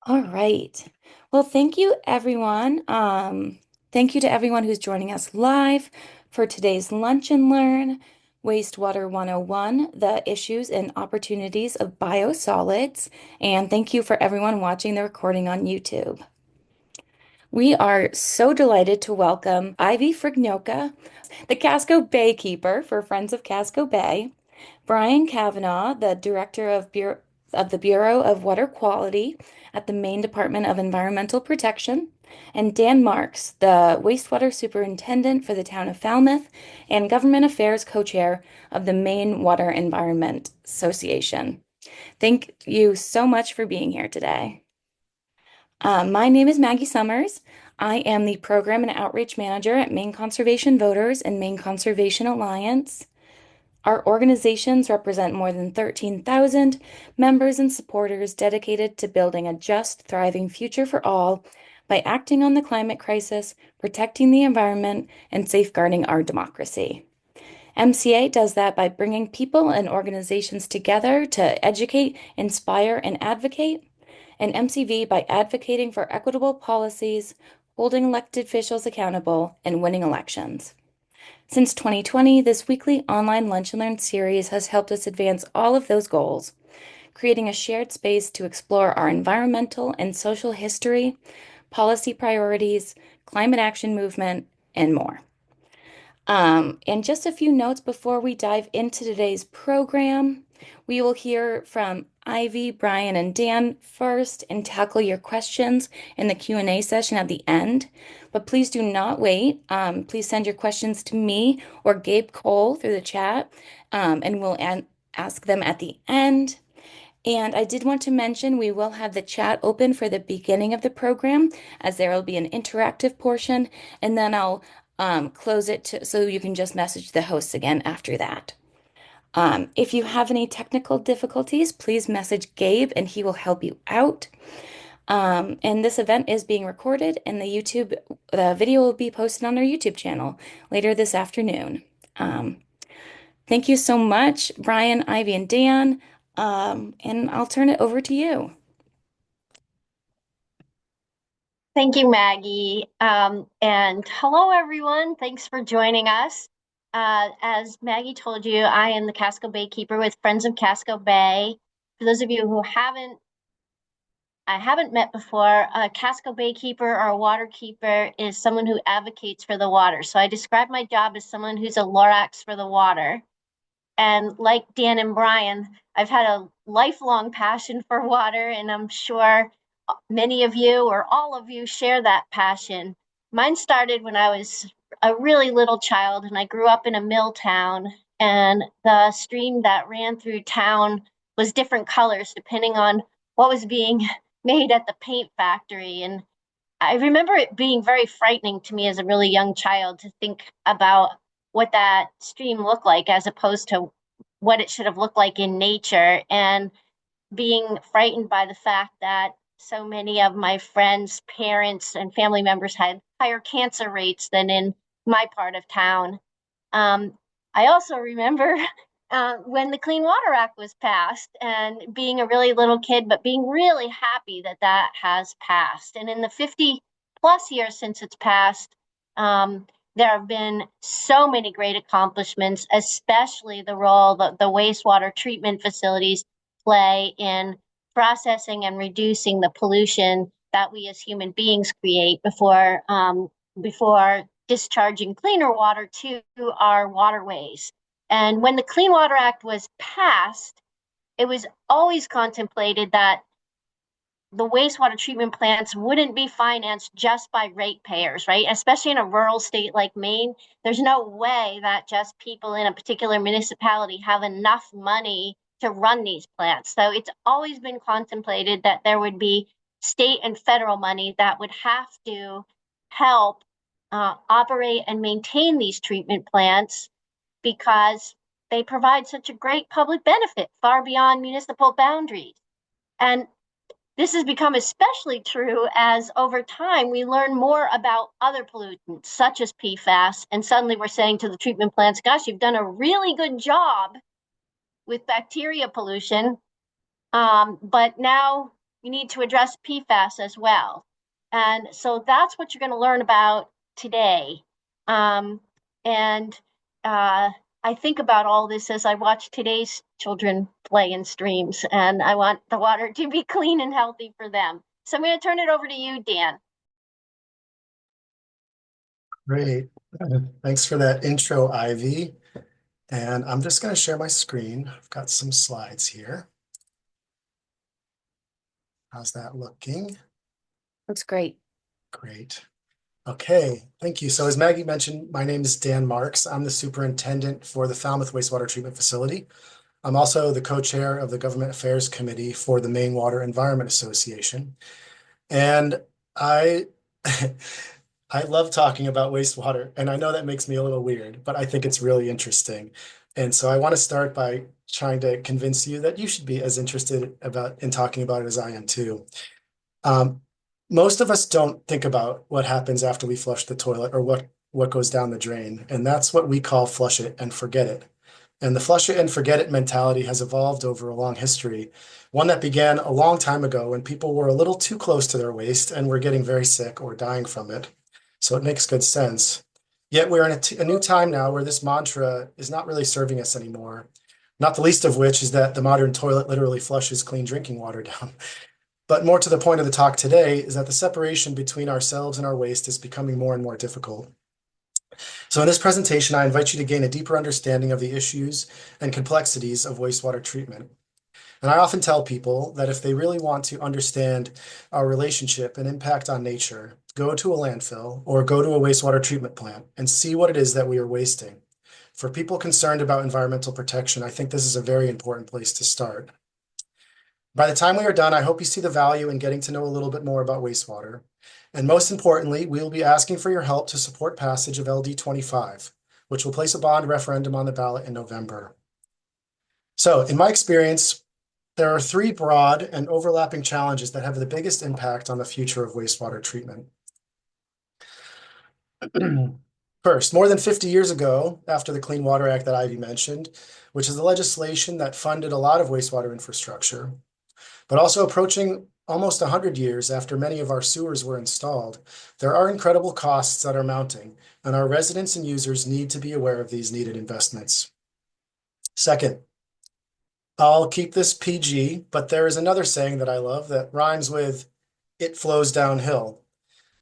All right. Well, thank you, everyone. Thank you to everyone who's joining us live for today's Lunch and Learn Wastewater 101, the issues and opportunities of biosolids. And thank you for everyone watching the recording on YouTube. We are so delighted to welcome Ivy Frignoka, the Casco Bay Keeper for Friends of Casco Bay, Brian Kavanaugh, the Director of the Bureau of Water Quality at the Maine Department of Environmental Protection, and Dan Marks, the Wastewater Superintendent for the Town of Falmouth and Government Affairs Co-Chair of the Maine Water Environment Association. Thank you so much for being here today. My name is Maggie Summers. I am the Program and Outreach Manager at Maine Conservation Voters and Maine Conservation Alliance. Our organizations represent more than 13,000 members and supporters dedicated to building a just, thriving future for all by acting on the climate crisis, protecting the environment, and safeguarding our democracy. MCA does that by bringing people and organizations together to educate, inspire, and advocate, and MCV by advocating for equitable policies, holding elected officials accountable, and winning elections. Since 2020, this weekly online Lunch and Learn series has helped us advance all of those goals, creating a shared space to explore our environmental and social history, policy priorities, climate action movement, and more. And just a few notes before we dive into today's program. We will hear from Ivy, Brian, and Dan first and tackle your questions in the Q&A session at the end. But please do not wait. Please send your questions to me or Gabe Cole through the chat, and we'll ask them at the end. And I did want to mention we will have the chat open for the beginning of the program, as there will be an interactive portion, and then I'll close it so you can just message the hosts again after that. If you have any technical difficulties, please message Gabe and he will help you out. And this event is being recorded, and the video will be posted on our YouTube channel later this afternoon. Thank you so much, Brian, Ivy, and Dan. And I'll turn it over to you. Thank you, Maggie. And hello, everyone. Thanks for joining us. As Maggie told you, I am the Casco Bay Keeper with Friends of Casco Bay. For those of you who I haven't met before, a Casco Bay Keeper or a water keeper is someone who advocates for the water. So I describe my job as someone who's a Lorax for the water. And like Dan and Brian, I've had a lifelong passion for water, and I'm sure many of you or all of you share that passion. Mine started when I was a really little child, and I grew up in a mill town, and the stream that ran through town was different colors depending on what was being made at the paint factory. And I remember it being very frightening to me as a really young child to think about what that stream looked like as opposed to what it should have looked like in nature, and being frightened by the fact that so many of my friends' parents and family members had higher cancer rates than in my part of town. I also remember when the Clean Water Act was passed, and being a really little kid, but being really happy that that has passed. And in the 50 plus years since it's passed, there have been so many great accomplishments, especially the role that the wastewater treatment facilities play in processing and reducing the pollution that we as human beings create before discharging cleaner water to our waterways. And when the Clean Water Act was passed, it was always contemplated that the wastewater treatment plants wouldn't be financed just by ratepayers, right? Especially in a rural state like Maine, there's no way that just people in a particular municipality have enough money to run these plants. So it's always been contemplated that there would be state and federal money that would have to help operate and maintain these treatment plants, because they provide such a great public benefit far beyond municipal boundaries. And this has become especially true as over time we learn more about other pollutants, such as PFAS, and suddenly we're saying to the treatment plants, gosh, you've done a really good job with bacteria pollution, but now you need to address PFAS as well. And so that's what you're going to learn about today. Um, and I think about all this as I watch today's children play in streams, and I want the water to be clean and healthy for them. So I'm going to turn it over to you, Dan. Great. Thanks for that intro, Ivy. And I'm just going to share my screen. I've got some slides here. How's that looking? Looks great. Great. Okay, thank you. So as Maggie mentioned, my name is Dan Marks. I'm the superintendent for the Falmouth Wastewater Treatment Facility. I'm also the co-chair of the Government Affairs Committee for the Maine Water Environment Association. And I I love talking about wastewater, and I know that makes me a little weird, but I think it's really interesting. And so I want to start by trying to convince you that you should be as interested in talking about it as I am too. Um, Most of us don't think about what happens after we flush the toilet or what goes down the drain, and that's what we call flush it and forget it. And the flush it and forget it mentality has evolved over a long history, one that began a long time ago when people were a little too close to their waste and were getting very sick or dying from it. So it makes good sense. Yet we're in a new time now where this mantra is not really serving us anymore. Not the least of which is that the modern toilet literally flushes clean drinking water down. But more to the point of the talk today is that the separation between ourselves and our waste is becoming more and more difficult. So in this presentation, I invite you to gain a deeper understanding of the issues and complexities of wastewater treatment. And I often tell people that if they really want to understand our relationship and impact on nature, go to a landfill or go to a wastewater treatment plant and see what it is that we are wasting. For people concerned about environmental protection, I think this is a very important place to start. By the time we are done, I hope you see the value in getting to know a little bit more about wastewater. And most importantly, we will be asking for your help to support passage of LD 25, which will place a bond referendum on the ballot in November. So in my experience, there are three broad and overlapping challenges that have the biggest impact on the future of wastewater treatment. First, more than 50 years ago, after the Clean Water Act that Ivy mentioned, which is the legislation that funded a lot of wastewater infrastructure, but also approaching almost 100 years after many of our sewers were installed, there are incredible costs that are mounting, and our residents and users need to be aware of these needed investments. Second, I'll keep this PG, but there is another saying that I love that rhymes with "it flows downhill."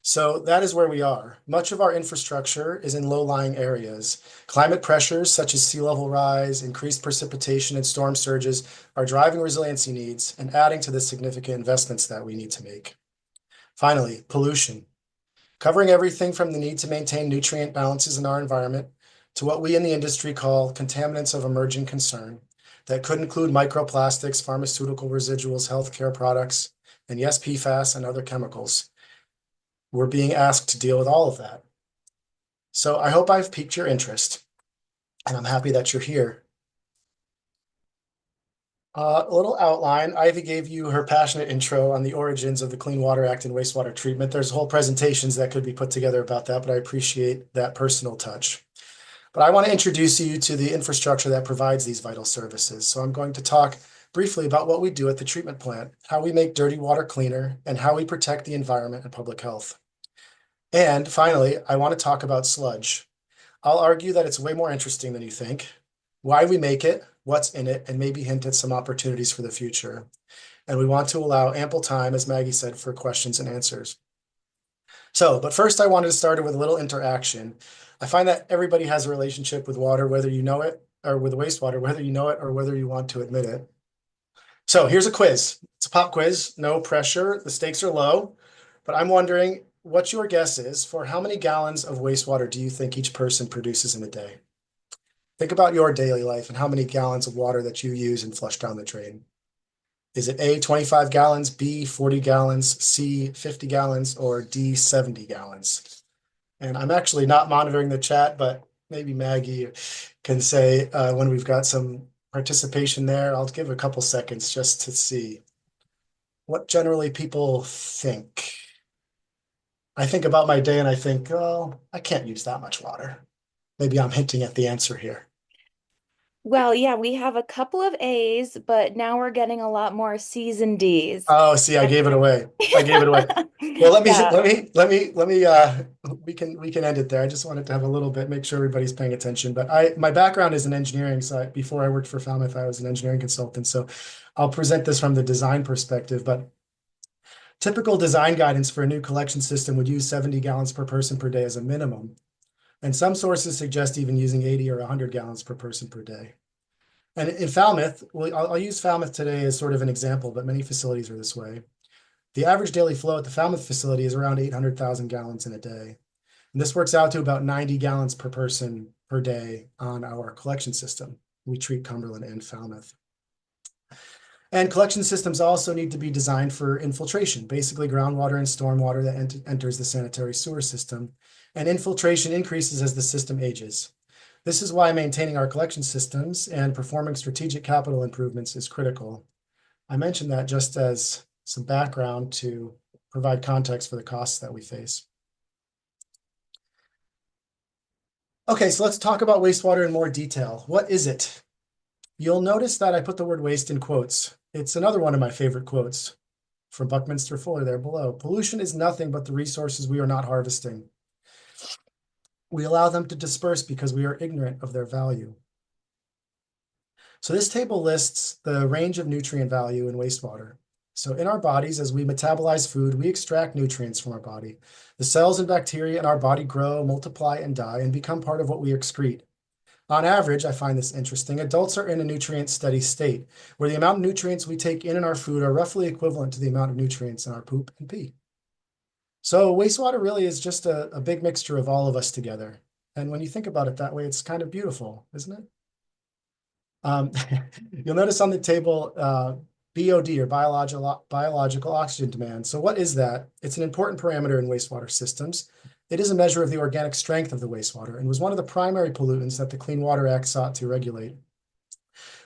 So that is where we are. Much of our infrastructure is in low-lying areas. Climate pressures such as sea level rise, increased precipitation, and storm surges are driving resiliency needs and adding to the significant investments that we need to make. Finally, pollution. Covering everything from the need to maintain nutrient balances in our environment to what we in the industry call contaminants of emerging concern that could include microplastics, pharmaceutical residuals, healthcare products, and yes, PFAS and other chemicals. We're being asked to deal with all of that. So I hope I've piqued your interest, and I'm happy that you're here. A little outline. Ivy gave you her passionate intro on the origins of the Clean Water Act and wastewater treatment. There's whole presentations that could be put together about that, but I appreciate that personal touch. But I want to introduce you to the infrastructure that provides these vital services. So I'm going to talk briefly about what we do at the treatment plant, how we make dirty water cleaner, and how we protect the environment and public health. And finally, I want to talk about sludge. I'll argue that it's way more interesting than you think, why we make it, what's in it, and maybe hint at some opportunities for the future. And we want to allow ample time, as Maggie said, for questions and answers. But first I wanted to start with a little interaction. I find that everybody has a relationship with water, whether you know it, or with wastewater, whether you know it or whether you want to admit it. So here's a quiz. It's a pop quiz, no pressure. The stakes are low, but I'm wondering what your guess is for how many gallons of wastewater do you think each person produces in a day? Think about your daily life and how many gallons of water that you use and flush down the drain. Is it A, 25 gallons, B, 40 gallons, C, 50 gallons, or D, 70 gallons? And I'm actually not monitoring the chat, but maybe Maggie can say when we've got some participation there. I'll give a couple seconds just to see what generally people think. I think about my day and I think, oh, I can't use that much water. Maybe I'm hinting at the answer here. Well, yeah, we have a couple of A's, but now we're getting a lot more C's and D's. Oh, see, I gave it away. I gave it away. Well, Yeah. we can end it there. I just wanted to have a little bit, make sure everybody's paying attention. But my background is in engineering. So before I worked for Falmouth, I was an engineering consultant. So I'll present this from the design perspective. But typical design guidance for a new collection system would use 70 gallons per person per day as a minimum. And some sources suggest even using 80 or 100 gallons per person per day. And in Falmouth, well, I'll use Falmouth today as sort of an example, but many facilities are this way. The average daily flow at the Falmouth facility is around 800,000 gallons in a day. And this works out to about 90 gallons per person per day on our collection system. We treat Cumberland and Falmouth. And collection systems also need to be designed for infiltration, basically groundwater and stormwater that enters the sanitary sewer system. And infiltration increases as the system ages. This is why maintaining our collection systems and performing strategic capital improvements is critical. I mentioned that just as some background to provide context for the costs that we face. Okay, so let's talk about wastewater in more detail. What is it? You'll notice that I put the word waste in quotes. It's another one of my favorite quotes from Buckminster Fuller there below. Pollution is nothing but the resources we are not harvesting. We allow them to disperse because we are ignorant of their value. So this table lists the range of nutrient value in wastewater. So in our bodies, as we metabolize food, we extract nutrients from our body. The cells and bacteria in our body grow, multiply, and die, and become part of what we excrete. On average, I find this interesting, adults are in a nutrient steady state, where the amount of nutrients we take in our food are roughly equivalent to the amount of nutrients in our poop and pee. So wastewater really is just a big mixture of all of us together. And when you think about it that way, it's kind of beautiful, isn't it? You'll notice on the table, BOD, or biological oxygen demand. So what is that? It's an important parameter in wastewater systems. It is a measure of the organic strength of the wastewater and was one of the primary pollutants that the Clean Water Act sought to regulate.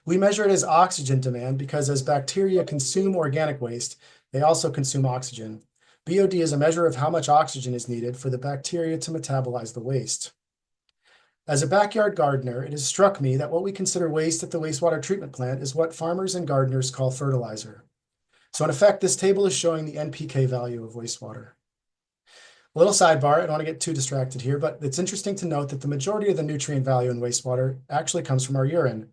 We measure it as oxygen demand because as bacteria consume organic waste, they also consume oxygen. BOD is a measure of how much oxygen is needed for the bacteria to metabolize the waste. As a backyard gardener, it has struck me that what we consider waste at the wastewater treatment plant is what farmers and gardeners call fertilizer. So in effect, this table is showing the NPK value of wastewater. A little sidebar, I don't want to get too distracted here, but it's interesting to note that the majority of the nutrient value in wastewater actually comes from our urine.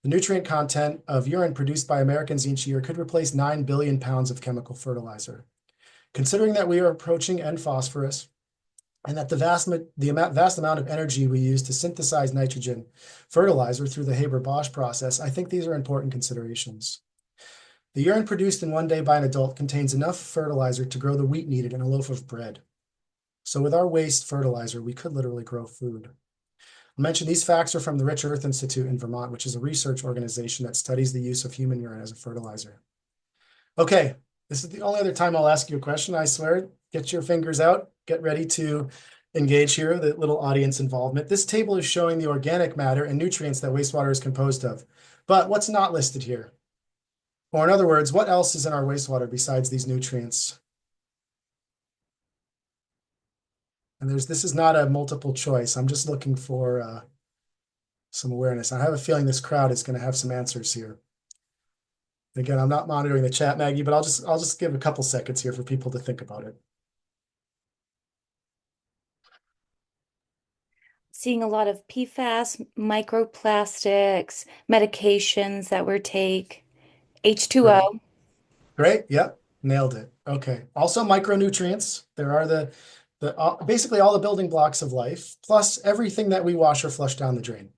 The nutrient content of urine produced by Americans each year could replace 9 billion pounds of chemical fertilizer. Considering that we are approaching N phosphorus, and that the vast amount of energy we use to synthesize nitrogen fertilizer through the Haber-Bosch process, I think these are important considerations. The urine produced in one day by an adult contains enough fertilizer to grow the wheat needed in a loaf of bread. So with our waste fertilizer, we could literally grow food. I'll mention these facts are from the Rich Earth Institute in Vermont, which is a research organization that studies the use of human urine as a fertilizer. Okay, this is the only other time I'll ask you a question, I swear. Get your fingers out, get ready to engage here, the little audience involvement. This table is showing the organic matter and nutrients that wastewater is composed of. But what's not listed here? Or in other words, what else is in our wastewater besides these nutrients? And this is not a multiple choice. I'm just looking for some awareness. I have a feeling this crowd is going to have some answers here. Again, I'm not monitoring the chat, Maggie, but I'll just give a couple seconds here for people to think about it. Seeing a lot of PFAS, microplastics, medications that we take, H2O. Great. Yep. Nailed it. Okay. Also micronutrients. There are the basically all the building blocks of life, plus everything that we wash or flush down the drain.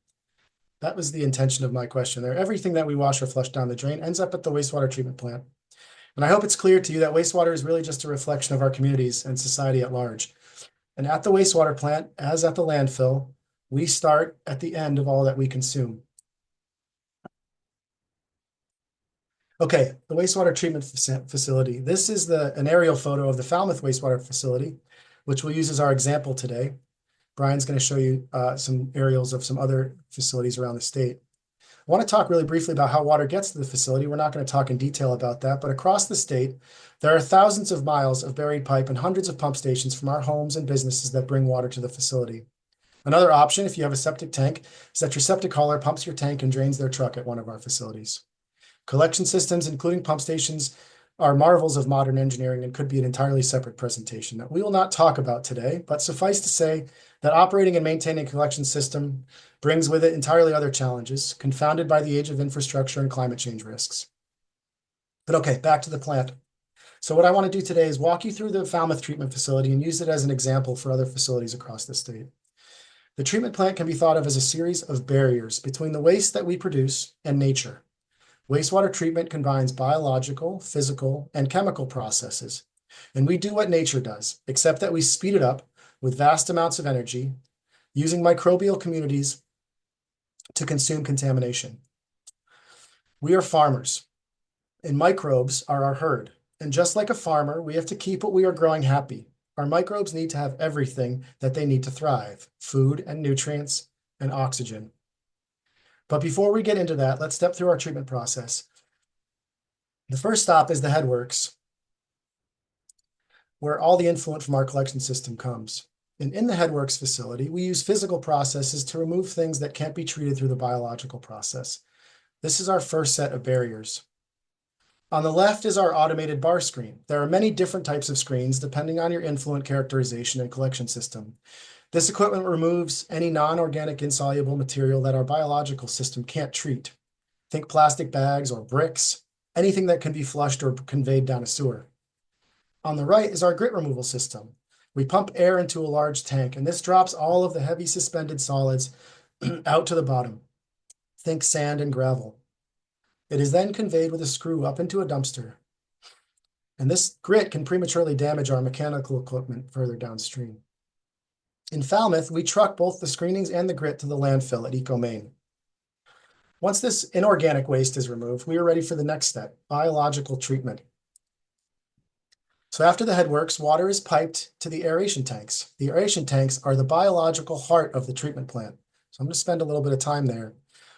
That was the intention of my question there. Everything that we wash or flush down the drain ends up at the wastewater treatment plant. And I hope it's clear to you that wastewater is really just a reflection of our communities and society at large. And at the wastewater plant, as at the landfill, we start at the end of all that we consume. Okay, the wastewater treatment facility. This is an aerial photo of the Falmouth wastewater facility, which we'll use as our example today. Brian's going to show you some aerials of some other facilities around the state. I want to talk really briefly about how water gets to the facility. We're not going to talk in detail about that, but across the state, there are thousands of miles of buried pipe and hundreds of pump stations from our homes and businesses that bring water to the facility. Another option, if you have a septic tank, is that your septic hauler pumps your tank and drains their truck at one of our facilities. Collection systems, including pump stations, are marvels of modern engineering and could be an entirely separate presentation that we will not talk about today, but suffice to say that operating and maintaining a collection system brings with it entirely other challenges, confounded by the age of infrastructure and climate change risks. But okay, back to the plant. So what I want to do today is walk you through the Falmouth treatment facility and use it as an example for other facilities across the state. The treatment plant can be thought of as a series of barriers between the waste that we produce and nature. Wastewater treatment combines biological, physical, and chemical processes. And we do what nature does, except that we speed it up with vast amounts of energy, using microbial communities to consume contamination. We are farmers, and microbes are our herd. And just like a farmer, we have to keep what we are growing happy. Our microbes need to have everything that they need to thrive: food and nutrients and oxygen. But before we get into that, let's step through our treatment process. The first stop is the headworks, where all the influent from our collection system comes. And in the headworks facility, we use physical processes to remove things that can't be treated through the biological process. This is our first set of barriers. On the left is our automated bar screen. There are many different types of screens depending on your influent characterization and collection system. This equipment removes any non-organic insoluble material that our biological system can't treat. Think plastic bags or bricks, anything that can be flushed or conveyed down a sewer. On the right is our grit removal system. We pump air into a large tank, and this drops all of the heavy suspended solids out to the bottom. Think sand and gravel. It is then conveyed with a screw up into a dumpster. And this grit can prematurely damage our mechanical equipment further downstream. In Falmouth, we truck both the screenings and the grit to the landfill at Maine. Once this inorganic waste is removed, we are ready for the next step: biological treatment. So after the headworks, water is piped to the aeration tanks. The aeration tanks are the biological heart of the treatment plant. So I'm going to spend a little bit of time there.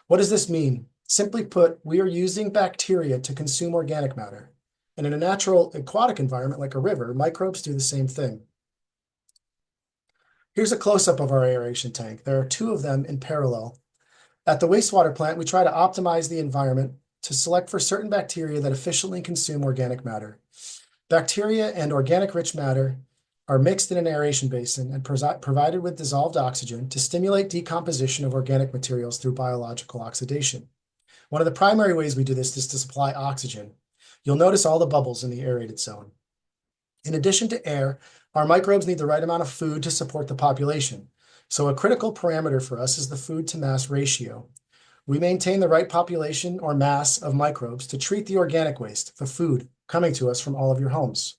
What does this mean? Simply put, we are using bacteria to consume organic matter. And in a natural aquatic environment like a river, microbes do the same thing. Here's a close-up of our aeration tank. There are two of them in parallel. At the wastewater plant, we try to optimize the environment to select for certain bacteria that efficiently consume organic matter. Bacteria and organic rich matter are mixed in an aeration basin and provided with dissolved oxygen to stimulate decomposition of organic materials through biological oxidation. One of the primary ways we do this is to supply oxygen. You'll notice all the bubbles in the aerated zone. In addition to air, our microbes need the right amount of food to support the population. So a critical parameter for us is the food to mass ratio. We maintain the right population or mass of microbes to treat the organic waste, the food coming to us from all of your homes.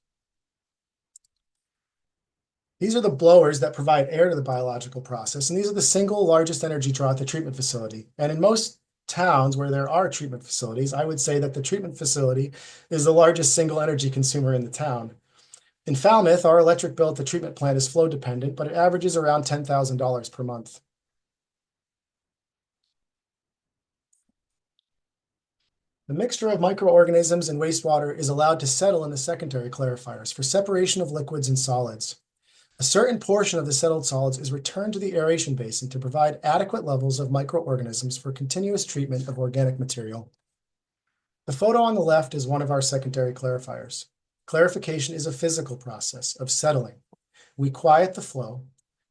These are the blowers that provide air to the biological process, and these are the single largest energy draw at the treatment facility. And in most towns where there are treatment facilities, I would say that the treatment facility is the largest single energy consumer in the town. In Falmouth, our electric bill at the treatment plant is flow dependent, but it averages around $10,000 per month. The mixture of microorganisms and wastewater is allowed to settle in the secondary clarifiers for separation of liquids and solids. A certain portion of the settled solids is returned to the aeration basin to provide adequate levels of microorganisms for continuous treatment of organic material. The photo on the left is one of our secondary clarifiers. Clarification is a physical process of settling. We quiet the flow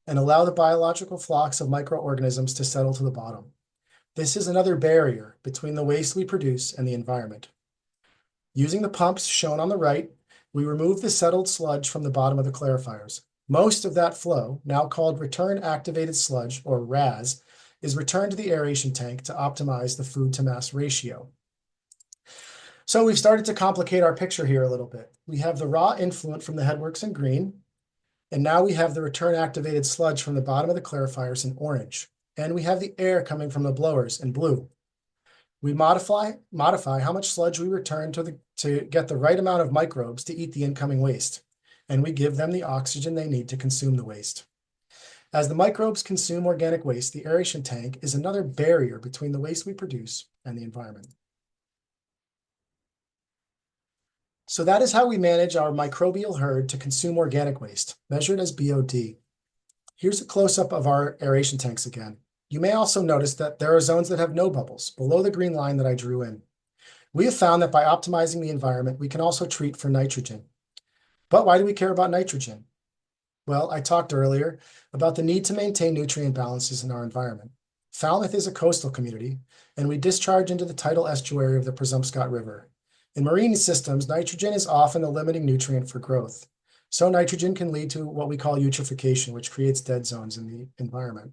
and allow the biological flocks of microorganisms to settle to the bottom. This is another barrier between the waste we produce and the environment. Using the pumps shown on the right, we remove the settled sludge from the bottom of the clarifiers. Most of that flow, now called return activated sludge, or RAS, is returned to the aeration tank to optimize the food to mass ratio. So we've started to complicate our picture here a little bit. We have the raw influent from the headworks in green, and now we have the return activated sludge from the bottom of the clarifiers in orange, and we have the air coming from the blowers in blue. We modify how much sludge we return to get the right amount of microbes to eat the incoming waste, and we give them the oxygen they need to consume the waste. As the microbes consume organic waste, the aeration tank is another barrier between the waste we produce and the environment. So that is how we manage our microbial herd to consume organic waste, measured as BOD. Here's a close-up of our aeration tanks again. You may also notice that there are zones that have no bubbles below the green line that I drew in. We have found that by optimizing the environment, we can also treat for nitrogen. But why do we care about nitrogen? Well, I talked earlier about the need to maintain nutrient balances in our environment. Falmouth is a coastal community, and we discharge into the tidal estuary of the Presumpscot River. In marine systems, nitrogen is often the limiting nutrient for growth. So nitrogen can lead to what we call eutrophication, which creates dead zones in the environment.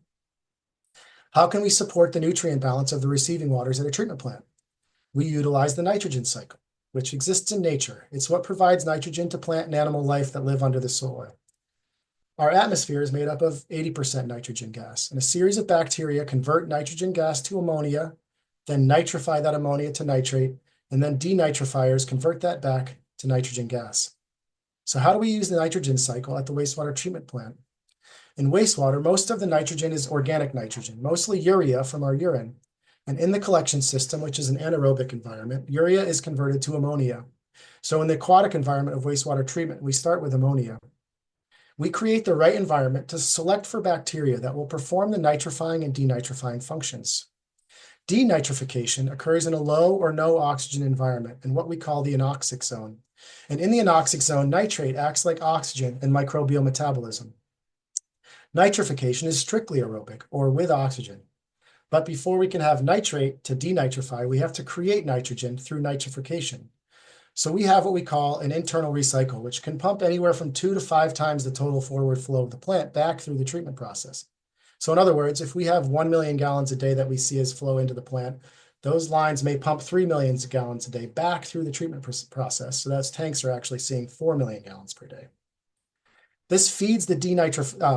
How can we support the nutrient balance of the receiving waters at a treatment plant? We utilize the nitrogen cycle, which exists in nature. It's what provides nitrogen to plant and animal life that live under the soil. Our atmosphere is made up of 80% nitrogen gas, and a series of bacteria convert nitrogen gas to ammonia, then nitrify that ammonia to nitrate, and then denitrifiers convert that back to nitrogen gas. So how do we use the nitrogen cycle at the wastewater treatment plant? In wastewater, most of the nitrogen is organic nitrogen, mostly urea from our urine. And in the collection system, which is an anaerobic environment, urea is converted to ammonia. So in the aquatic environment of wastewater treatment, we start with ammonia. We create the right environment to select for bacteria that will perform the nitrifying and denitrifying functions. Denitrification occurs in a low or no oxygen environment in what we call the anoxic zone. And in the anoxic zone, nitrate acts like oxygen in microbial metabolism. Nitrification is strictly aerobic or with oxygen. But before we can have nitrate to denitrify, we have to create nitrogen through nitrification. So we have what we call an internal recycle, which can pump anywhere from 2 to 5 times the total forward flow of the plant back through the treatment process. So in other words, if we have 1 million gallons a day that we see as flow into the plant, those lines may pump 3 million gallons a day back through the treatment process. So those tanks are actually seeing 4 million gallons per day. This feeds the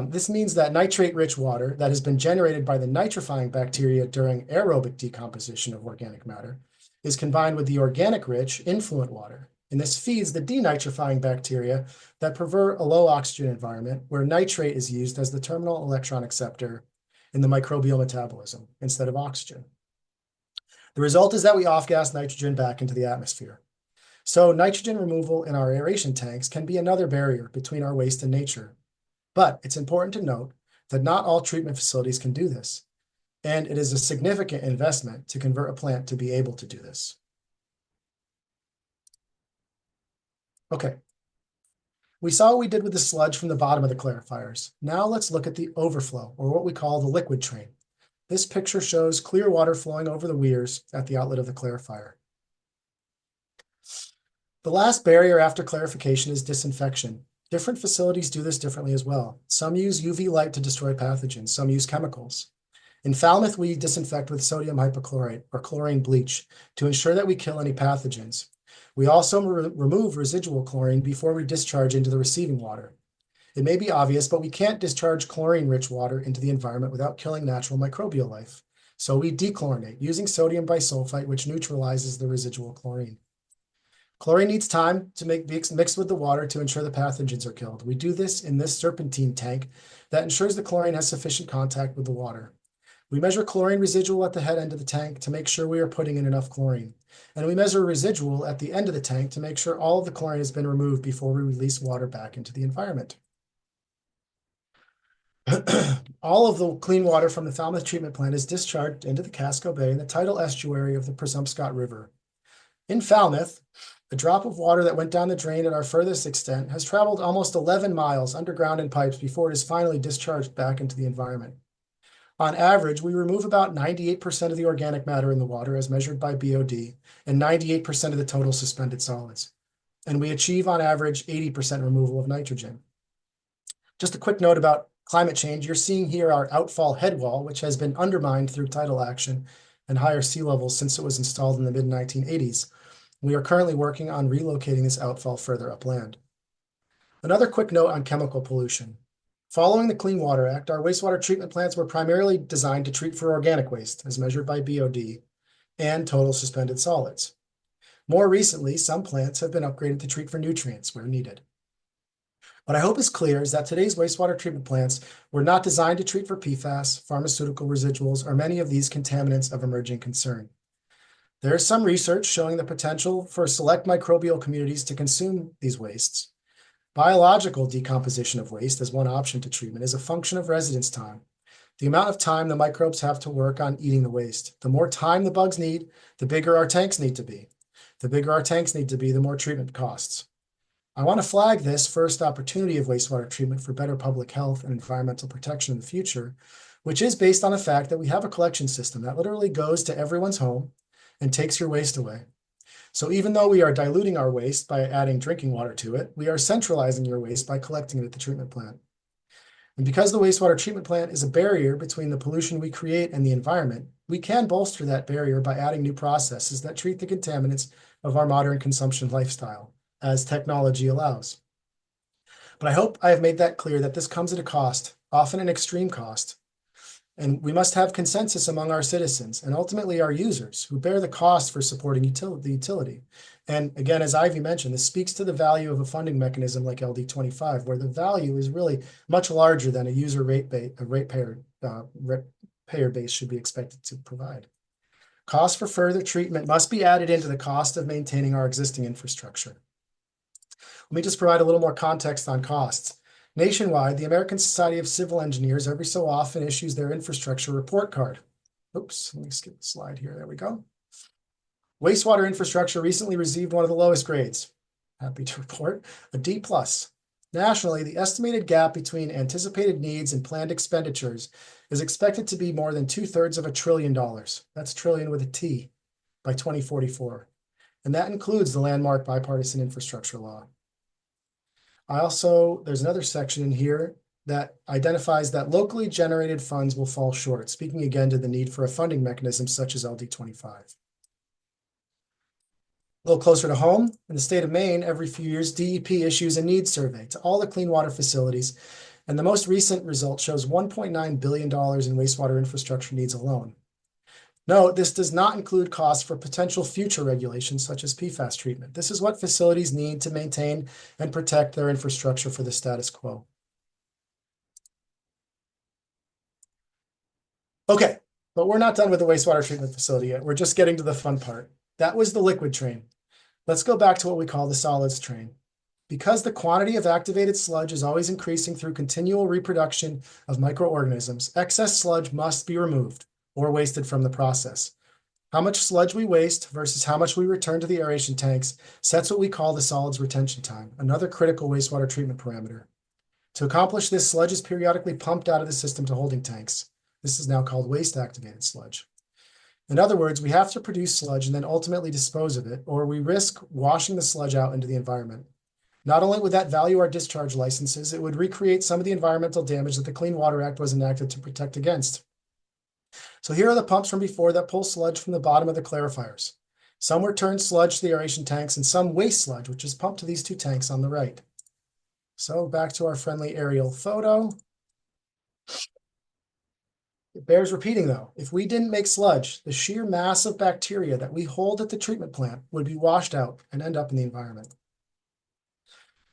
this means that nitrate-rich water that has been generated by the nitrifying bacteria during aerobic decomposition of organic matter is combined with the organic-rich influent water. And this feeds the denitrifying bacteria that prefer a low oxygen environment where nitrate is used as the terminal electron acceptor in the microbial metabolism instead of oxygen. The result is that we off-gas nitrogen back into the atmosphere. So nitrogen removal in our aeration tanks can be another barrier between our waste and nature. But it's important to note that not all treatment facilities can do this, and it is a significant investment to convert a plant to be able to do this. Okay. We saw what we did with the sludge from the bottom of the clarifiers. Now let's look at the overflow, or what we call the liquid train. This picture shows clear water flowing over the weirs at the outlet of the clarifier. The last barrier after clarification is disinfection. Different facilities do this differently as well. Some use UV light to destroy pathogens. Some use chemicals. In Falmouth, we disinfect with sodium hypochlorite or chlorine bleach to ensure that we kill any pathogens. We also remove residual chlorine before we discharge into the receiving water. It may be obvious, but we can't discharge chlorine-rich water into the environment without killing natural microbial life. So we dechlorinate using sodium bisulfite, which neutralizes the residual chlorine. Chlorine needs time to mix with the water to ensure the pathogens are killed. We do this in this serpentine tank that ensures the chlorine has sufficient contact with the water. We measure chlorine residual at the head end of the tank to make sure we are putting in enough chlorine. And we measure residual at the end of the tank to make sure all of the chlorine has been removed before we release water back into the environment. All of the clean water from the Falmouth treatment plant is discharged into the Casco Bay in the tidal estuary of the Presumpscot River. In Falmouth, a drop of water that went down the drain at our furthest extent has traveled almost 11 miles underground in pipes before it is finally discharged back into the environment. On average, we remove about 98% of the organic matter in the water as measured by BOD and 98% of the total suspended solids. And we achieve on average 80% removal of nitrogen. Just a quick note about climate change. You're seeing here our outfall head wall, which has been undermined through tidal action and higher sea levels since it was installed in the mid-1980s. We are currently working on relocating this outfall further upland. Another quick note on chemical pollution. Following the Clean Water Act, our wastewater treatment plants were primarily designed to treat for organic waste, as measured by BOD, and total suspended solids. More recently, some plants have been upgraded to treat for nutrients where needed. What I hope is clear is that today's wastewater treatment plants were not designed to treat for PFAS, pharmaceutical residuals, or many of these contaminants of emerging concern. There is some research showing the potential for select microbial communities to consume these wastes. Biological decomposition of waste as one option to treatment is a function of residence time. The amount of time the microbes have to work on eating the waste. The more time the bugs need, the bigger our tanks need to be. The bigger our tanks need to be, the more treatment costs. I want to flag this first opportunity of wastewater treatment for better public health and environmental protection in the future, which is based on the fact that we have a collection system that literally goes to everyone's home and takes your waste away. So even though we are diluting our waste by adding drinking water to it, we are centralizing your waste by collecting it at the treatment plant. And because the wastewater treatment plant is a barrier between the pollution we create and the environment, we can bolster that barrier by adding new processes that treat the contaminants of our modern consumption lifestyle, as technology allows. But I hope I have made that clear that this comes at a cost, often an extreme cost. And we must have consensus among our citizens and ultimately our users who bear the cost for supporting the utility. And again, as Ivy mentioned, this speaks to the value of a funding mechanism like LD25, where the value is really much larger than a user ratepayer base should be expected to provide. Cost for further treatment must be added into the cost of maintaining our existing infrastructure. Let me just provide a little more context on costs. Nationwide, the American Society of Civil Engineers every so often issues their infrastructure report card. Oops, let me skip the slide here. There we go. Wastewater infrastructure recently received one of the lowest grades. Happy to report a D+. Nationally, the estimated gap between anticipated needs and planned expenditures is expected to be more than 2/3 of $1 trillion. That's trillion with a T by 2044. And that includes the landmark bipartisan infrastructure law. There's another section in here that identifies that locally generated funds will fall short, speaking again to the need for a funding mechanism such as LD25. A little closer to home, in the state of Maine, every few years, DEP issues a needs survey to all the clean water facilities, and the most recent result shows $1.9 billion in wastewater infrastructure needs alone. Note, this does not include costs for potential future regulations such as PFAS treatment. This is what facilities need to maintain and protect their infrastructure for the status quo. Okay, but we're not done with the wastewater treatment facility yet. We're just getting to the fun part. That was the liquid train. Let's go back to what we call the solids train. Because the quantity of activated sludge is always increasing through continual reproduction of microorganisms, excess sludge must be removed or wasted from the process. How much sludge we waste versus how much we return to the aeration tanks sets what we call the solids retention time, another critical wastewater treatment parameter. To accomplish this, sludge is periodically pumped out of the system to holding tanks. This is now called waste-activated sludge. In other words, we have to produce sludge and then ultimately dispose of it, or we risk washing the sludge out into the environment. Not only would that value our discharge licenses, it would recreate some of the environmental damage that the Clean Water Act was enacted to protect against. So here are the pumps from before that pull sludge from the bottom of the clarifiers. Some return sludge to the aeration tanks and some waste sludge, which is pumped to these two tanks on the right. So back to our friendly aerial photo. It bears repeating though, if we didn't make sludge, the sheer mass of bacteria that we hold at the treatment plant would be washed out and end up in the environment.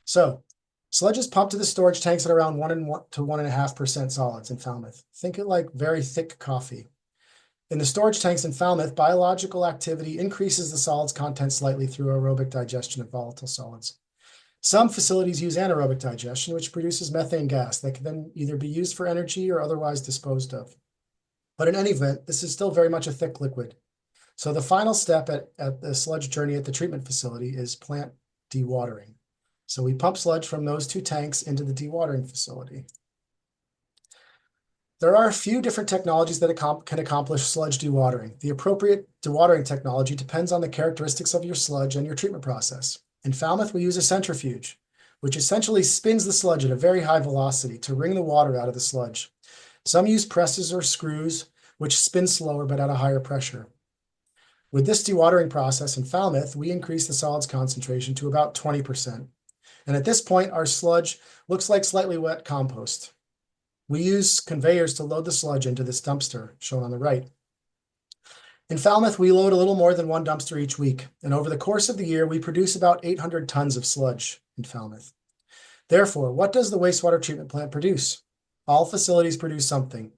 So sludge is pumped to the storage tanks at around 1 to 1.5% solids in Falmouth. Think it like very thick coffee. In the storage tanks in Falmouth, biological activity increases the solids content slightly through aerobic digestion of volatile solids. Some facilities use anaerobic digestion, which produces methane gas that can then either be used for energy or otherwise disposed of. But in any event, this is still very much a thick liquid. So the final step at the sludge journey at the treatment facility is plant dewatering. So we pump sludge from those two tanks into the dewatering facility. There are a few different technologies that can accomplish sludge dewatering. The appropriate dewatering technology depends on the characteristics of your sludge and your treatment process. In Falmouth, we use a centrifuge, which essentially spins the sludge at a very high velocity to wring the water out of the sludge. Some use presses or screws, which spin slower but at a higher pressure. With this dewatering process in Falmouth, we increase the solids concentration to about 20%. And at this point, our sludge looks like slightly wet compost. We use conveyors to load the sludge into this dumpster, shown on the right. In Falmouth, we load a little more than one dumpster each week, and over the course of the year, we produce about 800 tons of sludge in Falmouth. Therefore, what does the wastewater treatment plant produce? All facilities produce something.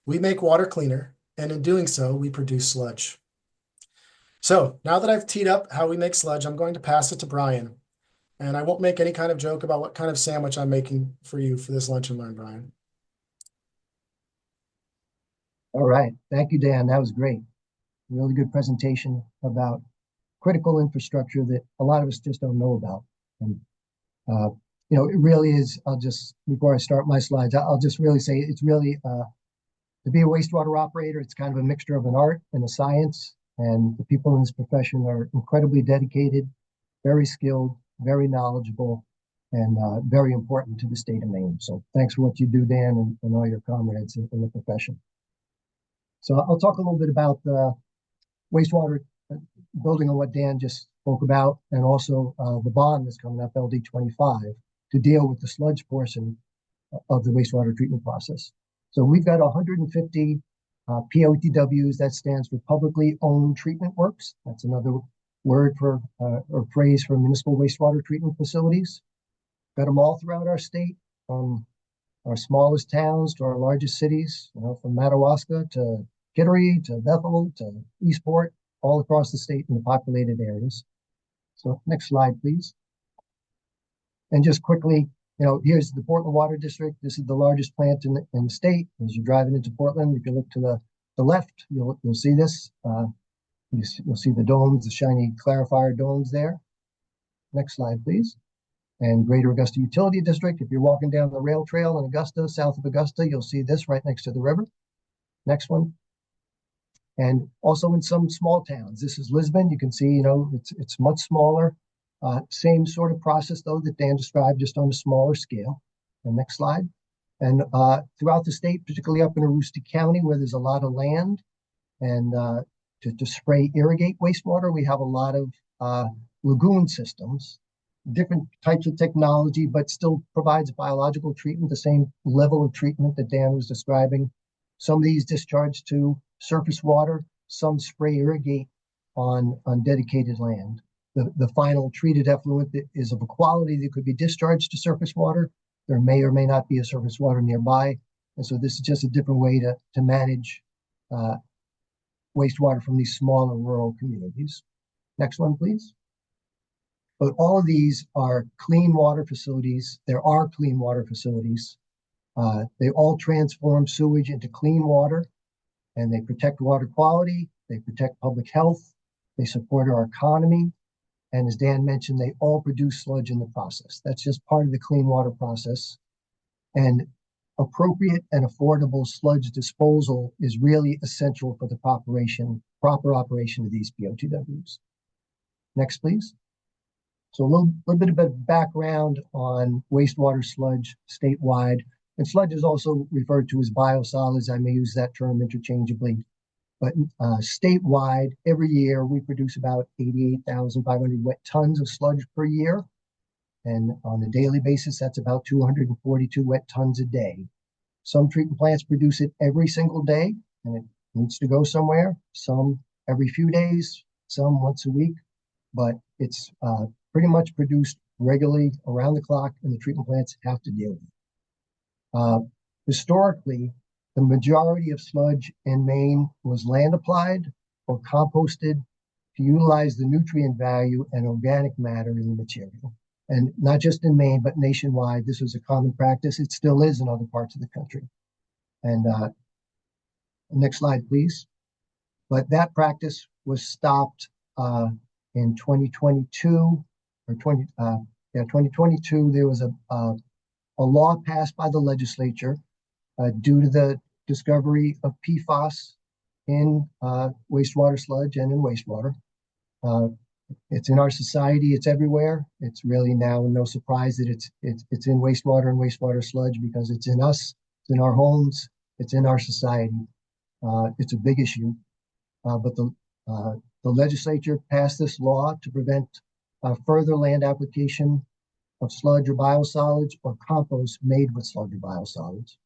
We make water cleaner, and in doing so, we produce sludge. So now that I've teed up how we make sludge, I'm going to pass it to Brian. And I won't make any kind of joke about what kind of sandwich I'm making for you for this lunch and learn, Brian. All right. Thank you, Dan. That was great. Really good presentation about critical infrastructure that a lot of us just don't know about. And, it really is, before I start my slides, I'll just really say it's really, to be a wastewater operator, it's kind of a mixture of an art and a science. And the people in this profession are incredibly dedicated, very skilled, very knowledgeable, and very important to the state of Maine. So thanks for what you do, Dan, and all your comrades in the profession. So I'll talk a little bit about the wastewater, building on what Dan just spoke about, and also the bond that's coming up, LD 25, to deal with the sludge portion of the wastewater treatment process. So we've got 150 POTWs. That stands for publicly owned treatment works. That's another word for or phrase for municipal wastewater treatment facilities. Got them all throughout our state, from our smallest towns to our largest cities, from Madawaska to Kittery to Bethel to Eastport, all across the state in the populated areas. So next slide, please. And just quickly, here's the Portland Water District. This is the largest plant in the state. As you're driving into Portland, if you look to the left, you'll see this. You'll see the domes, the shiny clarifier domes there. Next slide, please. And Greater Augusta Utility District. If you're walking down the rail trail in Augusta, south of Augusta, you'll see this right next to the river. Next one. And also in some small towns. This is Lisbon. You can see, it's much smaller. Same sort of process, though, that Dan described, just on a smaller scale. And next slide. And throughout the state, particularly up in Aroostook County, where there's a lot of land, and to spray irrigate wastewater, we have a lot of lagoon systems, different types of technology, but still provides biological treatment, the same level of treatment that Dan was describing. Some of these discharge to surface water, some spray irrigate on dedicated land. The final treated effluent that is of a quality that could be discharged to surface water. There may or may not be a surface water nearby. And so this is just a different way to manage wastewater from these smaller rural communities. Next one, please. But all of these are clean water facilities. There are clean water facilities. They all transform sewage into clean water, and they protect water quality. They protect public health. They support our economy. And as Dan mentioned, they all produce sludge in the process. That's just part of the clean water process. And appropriate and affordable sludge disposal is really essential for the proper operation of these POTWs. Next, please. So a little bit of a background on wastewater sludge statewide. And sludge is also referred to as biosolids. I may use that term interchangeably. But statewide, every year, we produce about 88,500 wet tons of sludge per year. And on a daily basis, that's about 242 wet tons a day. Some treatment plants produce it every single day, and it needs to go somewhere. Some every few days, some once a week. But it's pretty much produced regularly around the clock, and the treatment plants have to deal with it. Historically, the majority of sludge in Maine was land applied or composted to utilize the nutrient value and organic matter in the material. And not just in Maine, but nationwide, this was a common practice. It still is in other parts of the country. And next slide, please. But that practice was stopped in 2022 or 2022. There was a law passed by the legislature due to the discovery of PFAS in wastewater sludge and in wastewater. It's in our society, it's everywhere. It's really now no surprise that it's in wastewater and wastewater sludge, because it's in us, it's in our homes, it's in our society. It's a big issue, but the legislature passed this law to prevent further land application of sludge or biosolids or compost made with sludge or biosolids.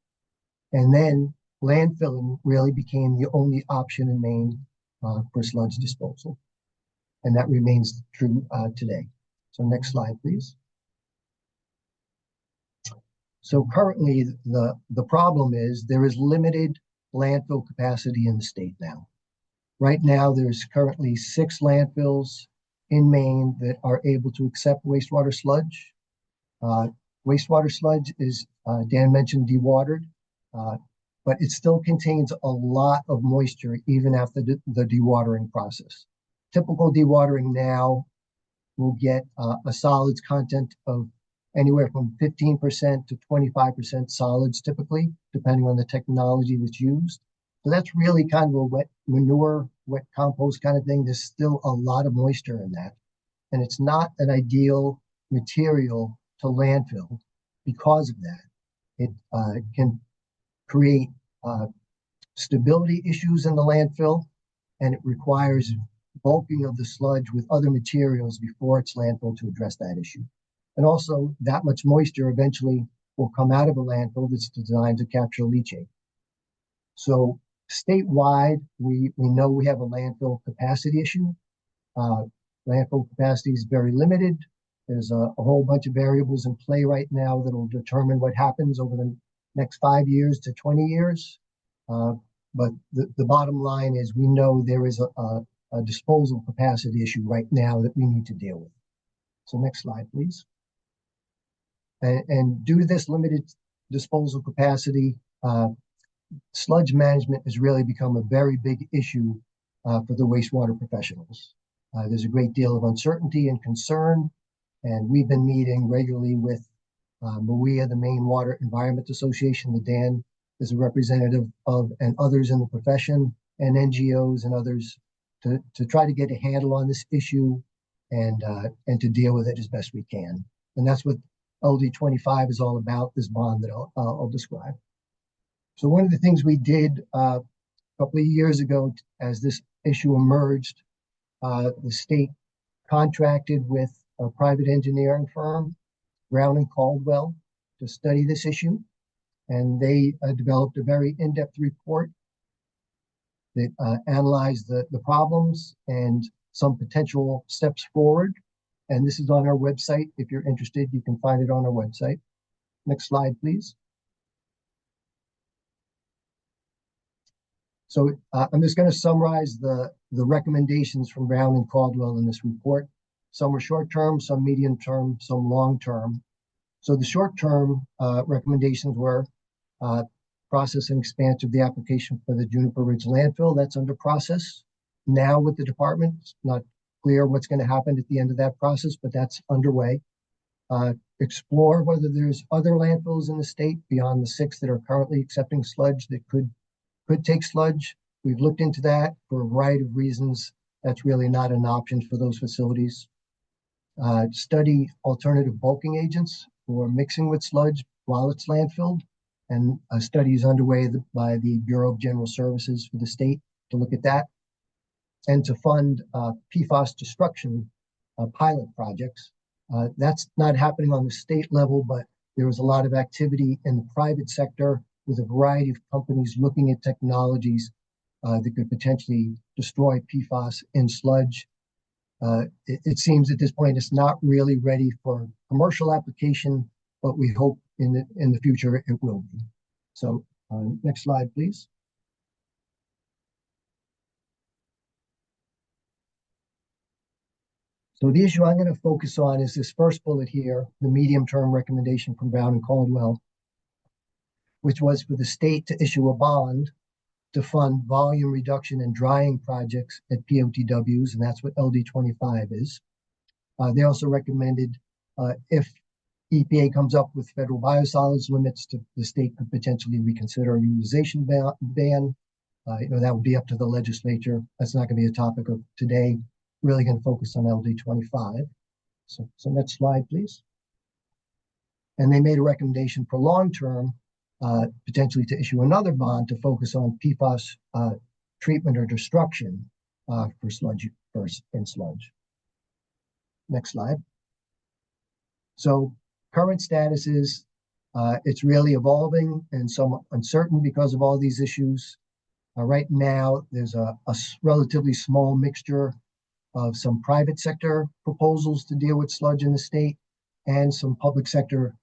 And then landfilling really became the only option in Maine for sludge disposal. And that remains true today. So next slide, please. So currently, the problem is there is limited landfill capacity in the state now. Right now, there's currently 6 landfills in Maine that are able to accept wastewater sludge. Wastewater sludge is, Dan mentioned, dewatered, but it still contains a lot of moisture even after the dewatering process. Typical dewatering now will get a solids content of anywhere from 15% to 25% solids typically, depending on the technology that's used. So that's really kind of a wet manure, wet compost kind of thing. There's still a lot of moisture in that. And it's not an ideal material to landfill because of that. It can create stability issues in the landfill, and it requires bulking of the sludge with other materials before it's landfill to address that issue. And also, that much moisture eventually will come out of a landfill that's designed to capture leachate. So statewide, we know we have a landfill capacity issue. Landfill capacity is very limited. There's a whole bunch of variables in play right now that will determine what happens over the next 5 years to 20 years. But the bottom line is we know there is a disposal capacity issue right now that we need to deal with. So next slide, please. And due to this limited disposal capacity, sludge management has really become a very big issue for the wastewater professionals. There's a great deal of uncertainty and concern, and we've been meeting regularly with MWEA, the Maine Water Environment Association, that Dan is a representative of, and others in the profession, and NGOs and others to try to get a handle on this issue and to deal with it as best we can. And that's what LD 25 is all about, this bond that I'll describe. So one of the things we did a couple of years ago as this issue emerged, the state contracted with a private engineering firm, Brown and Caldwell, to study this issue. And they developed a very in-depth report that analyzed the problems and some potential steps forward. And this is on our website. If you're interested, you can find it on our website. Next slide, please. So I'm just going to summarize the recommendations from Brown and Caldwell in this report. Some were short-term, some medium-term, some long-term. So the short-term recommendations were process and expansion of the application for the Juniper Ridge landfill. That's under process now with the department. It's not clear what's going to happen at the end of that process, but that's underway. Explore whether there's other landfills in the state beyond the 6 that are currently accepting sludge that could take sludge. We've looked into that for a variety of reasons. That's really not an option for those facilities. Study alternative bulking agents for mixing with sludge while it's landfilled. And a study is underway by the Bureau of General Services for the state to look at that. And to fund PFAS destruction pilot projects. That's not happening on the state level, but there was a lot of activity in the private sector with a variety of companies looking at technologies that could potentially destroy PFAS in sludge. It seems at this point it's not really ready for commercial application, but we hope in the future it will be. So next slide, please. So the issue I'm going to focus on is this first bullet here, the medium-term recommendation from Brown and Caldwell, which was for the state to issue a bond to fund volume reduction and drying projects at POTWs, and that's what LD 25 is. They also recommended if EPA comes up with federal biosolids limits, the state could potentially reconsider a utilization ban. That would be up to the legislature. That's not going to be a topic of today. Really going to focus on LD 25. So next slide, please. And they made a recommendation for long-term, potentially to issue another bond to focus on PFAS treatment or destruction for sludge, in sludge. Next slide. So current status is it's really evolving and somewhat uncertain because of all these issues. Right now, there's a relatively small mixture of some private sector proposals to deal with sludge in the state and some public sector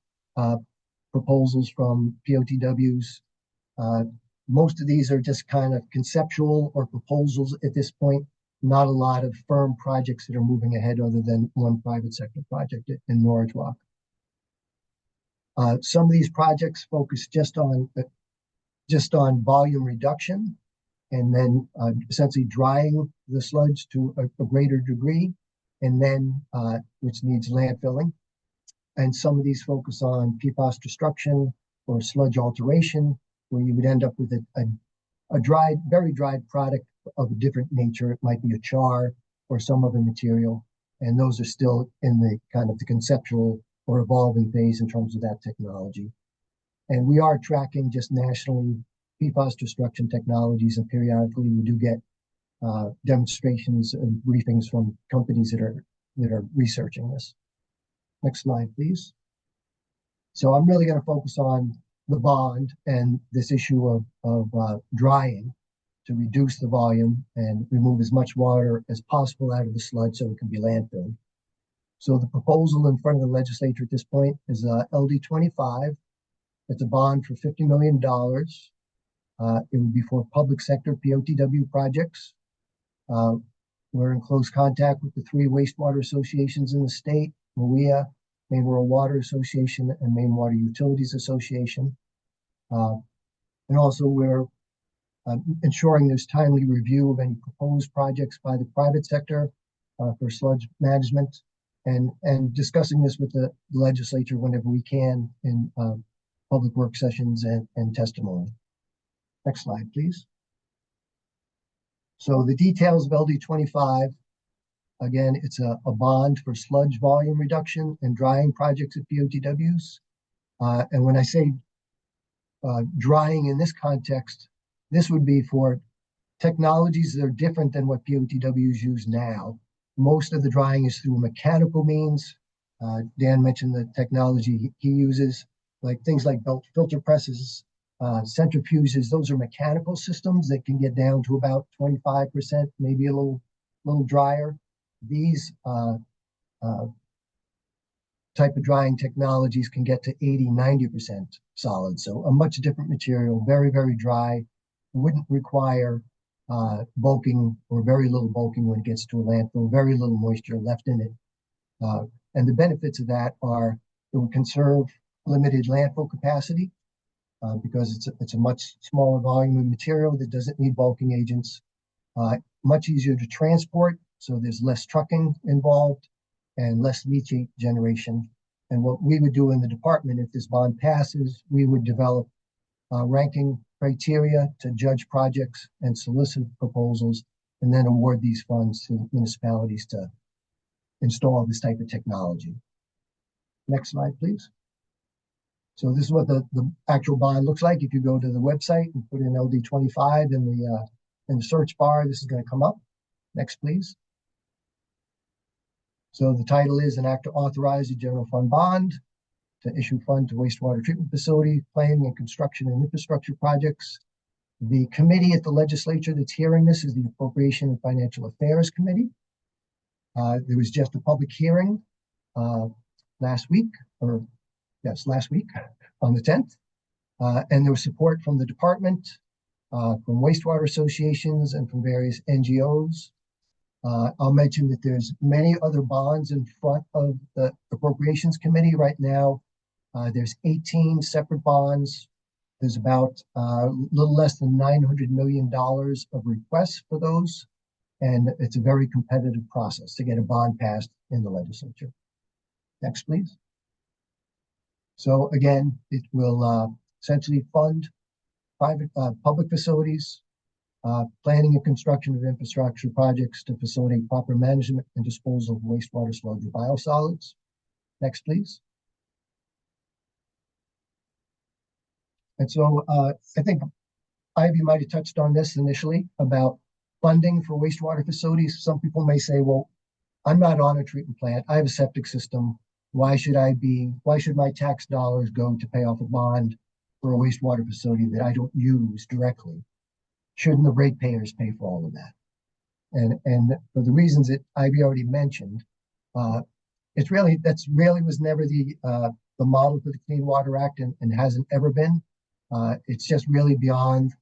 proposals from POTWs. Most of these are just kind of conceptual or proposals at this point. not a lot of firm projects that are moving ahead other than one private sector project in Norwich Walk. Some of these projects focus just on volume reduction, and then essentially drying the sludge to a greater degree, and then which needs landfilling. And some of these focus on PFAS destruction or sludge alteration, where you would end up with a dried, very dried product of a different nature. It might be a char or some other material, and those are still in the kind of the conceptual or evolving phase in terms of that technology. And we are tracking just nationally PFAS destruction technologies, and periodically we do get demonstrations and briefings from companies that are researching this. Next slide, please. So I'm really going to focus on the bond and this issue of drying to reduce the volume and remove as much water as possible out of the sludge so it can be landfilled. So the proposal in front of the legislature at this point is LD25. It's a bond for $50 million. It would be for public sector POTW projects. We're in close contact with the 3 wastewater associations in the state, MWEA, Maine Rural Water Association, and Maine Water Utilities Association. And also we're ensuring there's timely review of any proposed projects by the private sector for sludge management, and discussing this with the legislature whenever we can in public work sessions and testimony. Next slide, please. So the details of LD25, again, it's a bond for sludge volume reduction and drying projects at POTWs. And when I say drying in this context, this would be for technologies that are different than what POTWs use now. Most of the drying is through mechanical means. Dan mentioned the technology he uses, like things like belt filter presses, centrifuges. Those are mechanical systems that can get down to about 25%, maybe a little drier. These type of drying technologies can get to 80, 90% solid. So a much different material, very, very dry, wouldn't require bulking or very little bulking when it gets to a landfill, very little moisture left in it. And the benefits of that are it will conserve limited landfill capacity because it's a much smaller volume of material that doesn't need bulking agents, much easier to transport, so there's less trucking involved and less leachate generation. And what we would do in the department, if this bond passes, we would develop ranking criteria to judge projects and solicit proposals, and then award these funds to municipalities to install this type of technology. Next slide, please. So this is what the actual bond looks like. If you go to the website and put in LD25 in the search bar, this is going to come up. Next, please. So the title is an act to authorize a general fund bond to issue fund to wastewater treatment facility, planning and construction and infrastructure projects. The committee at the legislature that's hearing this is the Appropriation and Financial Affairs Committee. There was just a public hearing last week on the 10th. And there was support from the department, from wastewater associations, and from various NGOs. I'll mention that there's many other bonds in front of the Appropriations Committee right now. There's 18 separate bonds. There's about a little less than $900 million of requests for those. And it's a very competitive process to get a bond passed in the legislature. Next, please. So again, it will essentially fund public facilities, planning and construction of infrastructure projects to facilitate proper management and disposal of wastewater, sludge, or biosolids. Next, please. And so I think Ivy might have touched on this initially about funding for wastewater facilities. Some people may say, well, I'm not on a treatment plant. I have a septic system. Why should my tax dollars go to pay off a bond for a wastewater facility that I don't use directly? Shouldn't the ratepayers pay for all of that? And for the reasons that Ivy already mentioned, that's really was never the model for the Clean Water Act and hasn't ever been. It's just really beyond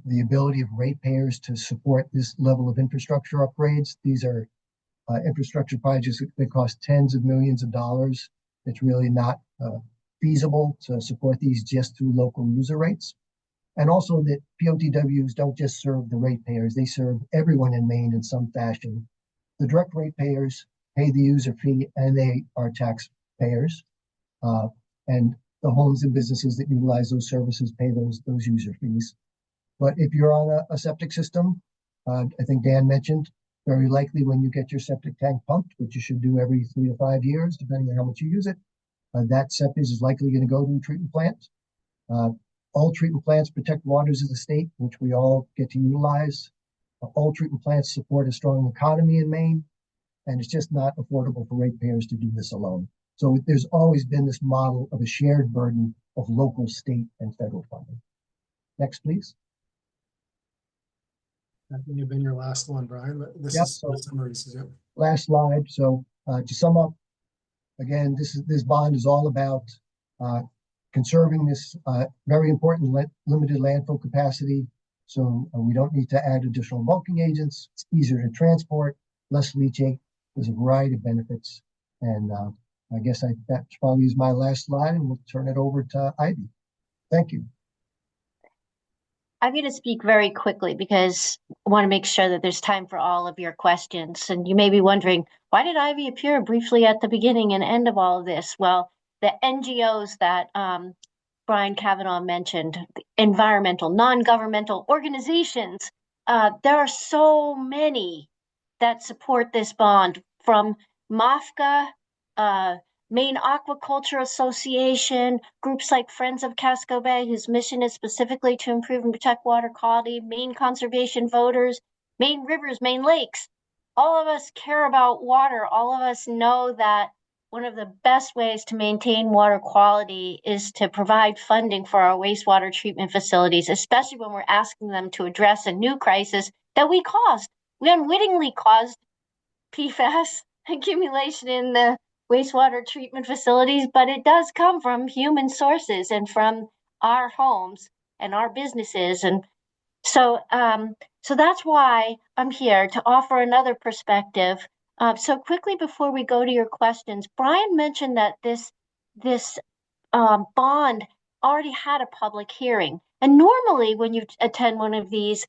the ability of ratepayers to support this level of infrastructure upgrades. These are infrastructure projects that cost tens of millions of dollars. It's really not feasible to support these just through local user rates. And also that POTWs don't just serve the ratepayers, they serve everyone in Maine in some fashion. The direct ratepayers pay the user fee and they are taxpayers. And the homes and businesses that utilize those services pay those user fees. But if you're on a septic system, I think Dan mentioned, very likely when you get your septic tank pumped, which you should do every 3 to 5 years, depending on how much you use it, that septic is likely going to go to a treatment plant. All treatment plants protect waters of the state, which we all get to utilize. All treatment plants support a strong economy in Maine, and it's just not affordable for ratepayers to do this alone. So there's always been this model of a shared burden of local, state, and federal funding. Next, please. That may have been your last one, Brian, but this Yep, is the summaries. Yep. Last slide. So to sum up, again, this bond is all about conserving this very important limited landfill capacity. So we don't need to add additional bulking agents. It's easier to transport, less leaching. There's a variety of benefits. And I guess that probably is my last slide, and we'll turn it over to Ivy. Thank you. I'm going to speak very quickly because I want to make sure that there's time for all of your questions. And you may be wondering, why did Ivy appear briefly at the beginning and end of all of this? Well, the NGOs that Brian Kavanaugh mentioned, the environmental, non-governmental organizations, there are so many that support this bond, from MAFCA, Maine Aquaculture Association, groups like Friends of Casco Bay, whose mission is specifically to improve and protect water quality, Maine conservation voters, Maine rivers, Maine lakes. All of us care about water. All of us know that one of the best ways to maintain water quality is to provide funding for our wastewater treatment facilities, especially when we're asking them to address a new crisis that we caused. We unwittingly caused PFAS accumulation in the wastewater treatment facilities, but it does come from human sources and from our homes and our businesses. And so that's why I'm here to offer another perspective. So quickly before we go to your questions, Brian mentioned that this bond already had a public hearing. And normally when you attend one of these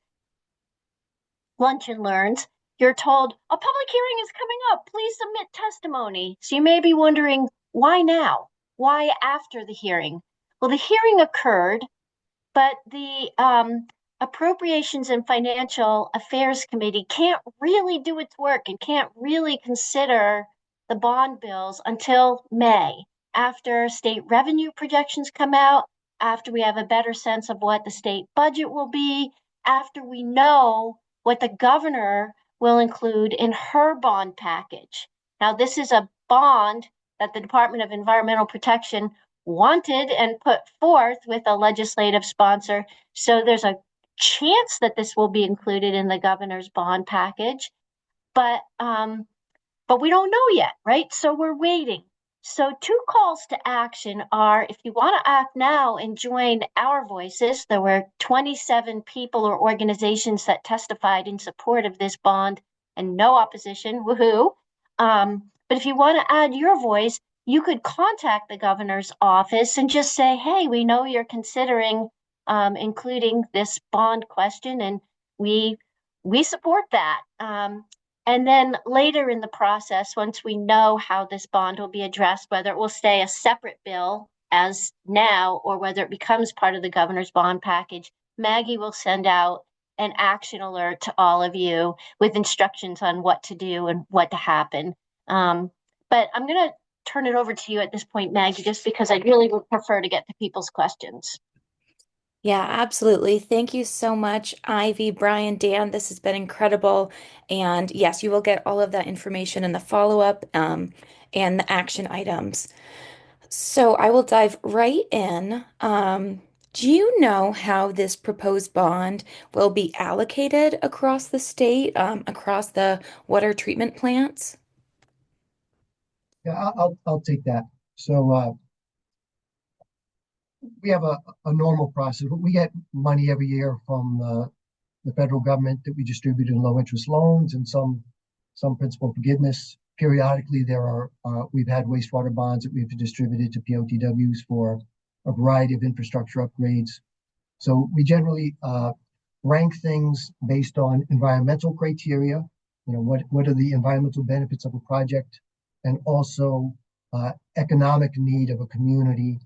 lunch and learns, you're told a public hearing is coming up. Please submit testimony. So you may be wondering, why now? Why after the hearing? Well, the hearing occurred, but the Appropriations and Financial Affairs Committee can't really do its work and can't really consider the bond bills until May, after state revenue projections come out, after we have a better sense of what the state budget will be, after we know what the governor will include in her bond package. Now, this is a bond that the Department of Environmental Protection wanted and put forth with a legislative sponsor. So there's a chance that this will be included in the governor's bond package, but we don't know yet, right? So we're waiting. So 2 calls to action are, if you want to act now and join our voices, there were 27 people or organizations that testified in support of this bond and no opposition, woohoo. But if you want to add your voice, you could contact the governor's office and just say, hey, we know you're considering including this bond question, and we support that. And then later in the process, once we know how this bond will be addressed, whether it will stay a separate bill as now, or whether it becomes part of the governor's bond package, Maggie will send out an action alert to all of you with instructions on what to do and what to happen. But I'm going to turn it over to you at this point, Maggie, just because I really would prefer to get to people's questions. Yeah, absolutely. Thank you so much, Ivy, Brian, Dan. This has been incredible. And yes, you will get all of that information in the follow-up and the action items. So I will dive right in. Do you know how this proposed bond will be allocated across the state, across the water treatment plants? Yeah, I'll take that. So we have a normal process. We get money every year from the federal government that we distribute in low interest loans and some principal forgiveness. Periodically, we've had wastewater bonds that we've distributed to POTWs for a variety of infrastructure upgrades. So we generally rank things based on environmental criteria. You know, what are the environmental benefits of a project, and also economic need of a community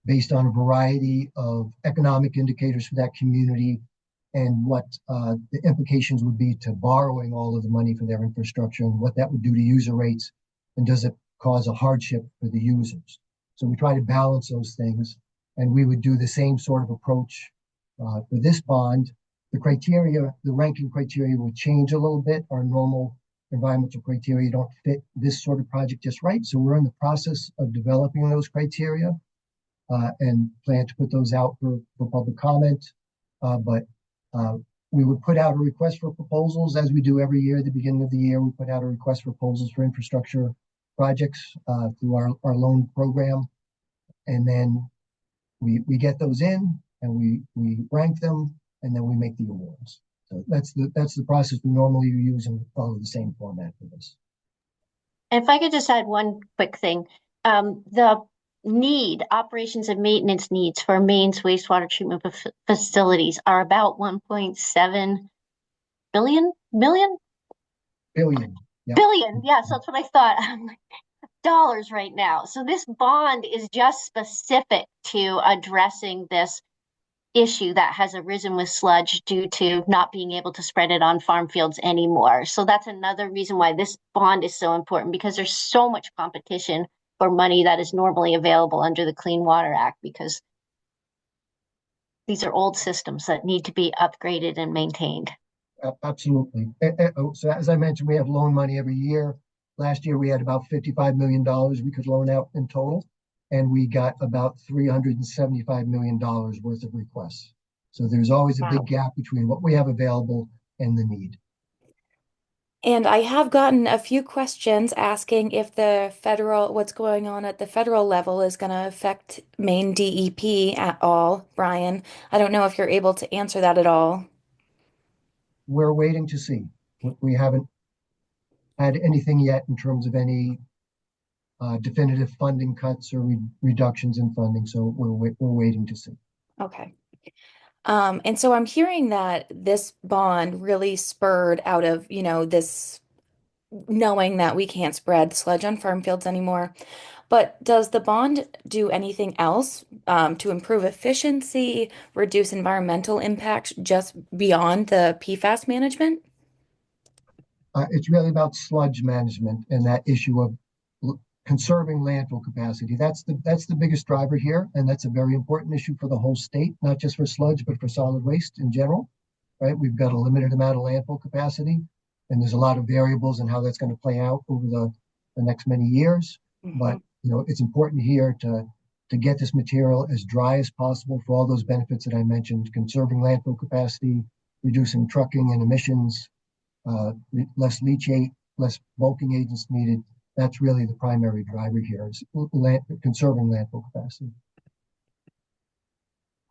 based on a variety of economic indicators for that community and what the implications would be to borrowing all of the money for their infrastructure and what that would do to user rates, and does it cause a hardship for the users. So we try to balance those things, and we would do the same sort of approach for this bond. The ranking criteria will change a little bit. Our normal environmental criteria don't fit this sort of project just right. So we're in the process of developing those criteria and plan to put those out for public comment. But we would put out a request for proposals, as we do every year at the beginning of the year. We put out a request for proposals for infrastructure projects through our loan program. And then we get those in and we rank them, and then we make the awards. So that's the process we normally use, and follow the same format for this. And if I could just add one quick thing, the operations and maintenance needs for Maine's wastewater treatment facilities are about 1.7 billion, million? Billion. Yep. Billion. Yes, that's what I thought. I'm like, dollars right now. So this bond is just specific to addressing this issue that has arisen with sludge due to not being able to spread it on farm fields anymore. So that's another reason why this bond is so important, because there's so much competition for money that is normally available under the Clean Water Act, because these are old systems that need to be upgraded and maintained. Absolutely. So as I mentioned, we have loan money every year. Last year, we had about $55 million we could loan out in total, and we got about $375 million worth of requests. So there's always a big gap between what we have available and the need. And I have gotten a few questions asking if what's going on at the federal level is going to affect Maine DEP at all. Brian, I don't know if you're able to answer that at all. We're waiting to see. We haven't had anything yet in terms of any definitive funding cuts or reductions in funding. So we're waiting to see. Okay. And so I'm hearing that this bond really spurred out of, this knowing that we can't spread sludge on farm fields anymore. But does the bond do anything else to improve efficiency, reduce environmental impact just beyond the PFAS management? It's really about sludge management and that issue of conserving landfill capacity. That's the biggest driver here, and that's a very important issue for the whole state, not just for sludge, but for solid waste in general, right? We've got a limited amount of landfill capacity, and there's a lot of variables in how that's going to play out over the next many years. Mm-hmm. But it's important here to get this material as dry as possible for all those benefits that I mentioned: conserving landfill capacity, reducing trucking and emissions, less leachate, less bulking agents needed. That's really the primary driver here, is conserving landfill capacity.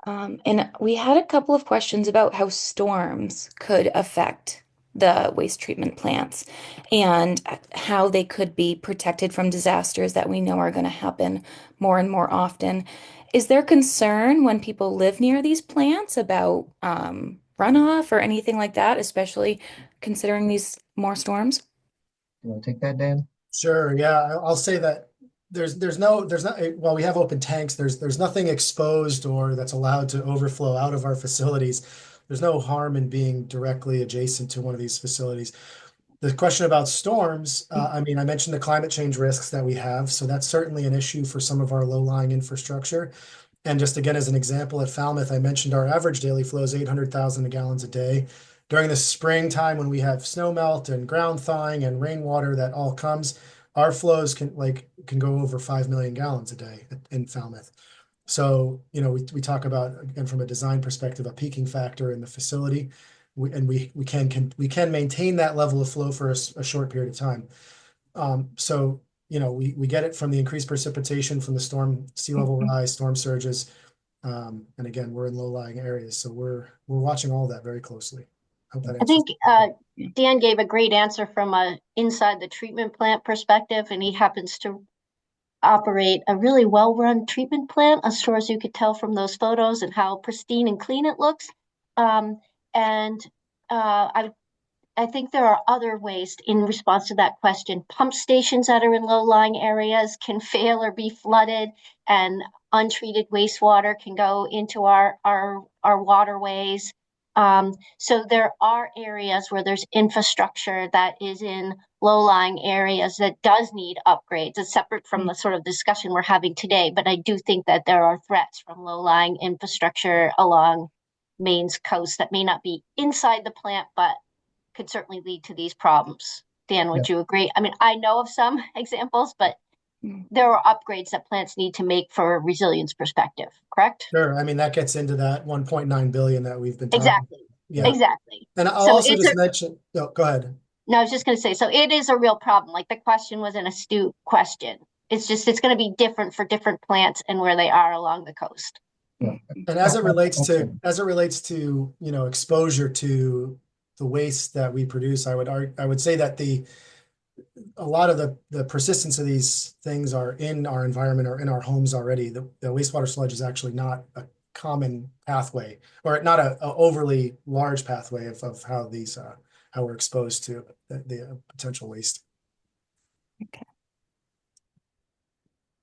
And we had a couple of questions about how storms could affect the waste treatment plants and how they could be protected from disasters that we know are going to happen more and more often. Is there concern when people live near these plants about runoff or anything like that, especially considering these more storms? You want to take that, Dan? Sure. Yeah, I'll say that there's not, while we have open tanks, there's nothing exposed or that's allowed to overflow out of our facilities. There's no harm in being directly adjacent to one of these facilities. The question about storms, I mean, I mentioned the climate change risks that we have, so that's certainly an issue for some of our low-lying infrastructure. And just again, as an example, at Falmouth, I mentioned our average daily flow is 800,000 gallons a day. During the springtime, when we have snow melt and ground thawing and rainwater that all comes, our flows can go over 5 million gallons a day in Falmouth. So, we talk about, again, from a design perspective, a peaking factor in the facility. We can maintain that level of flow for a short period of time. So, we get it from the increased precipitation from the storm, sea level rise, storm surges. And again, we're in low-lying areas, so we're watching all that very closely. Hope that I answers. think Dan gave a great answer from a inside the treatment plant perspective, and he happens to operate a really well-run treatment plant, as far as you could tell from those photos and how pristine and clean it looks. And I think there are other ways in response to that question. Pump stations that are in low-lying areas can fail or be flooded, and untreated wastewater can go into our waterways. So there are areas where there's infrastructure that is in low-lying areas that does need upgrades. It's separate from the sort of discussion we're having today, but I do think that there are threats from low-lying infrastructure along Maine's coast that may not be inside the plant, but could certainly lead to these problems. Dan, would you agree? I mean, I know of some examples, but there are upgrades that plants need to make for a resilience perspective, correct? Sure. I mean, that gets into that 1.9 billion that we've been talking. Exactly. Yeah. Exactly. And I'll So also just mention, no, go ahead. No, I was just going to say, so it is a real problem. Like, the question was an astute question. It's going to be different for different plants and where they are along the coast. Yeah. And as it relates to, exposure to the waste that we produce, I would say that a lot of the persistence of these things are in our environment or in our homes already. The wastewater sludge is actually not a common pathway, or not a overly large pathway of how these how we're exposed to the potential waste. Okay.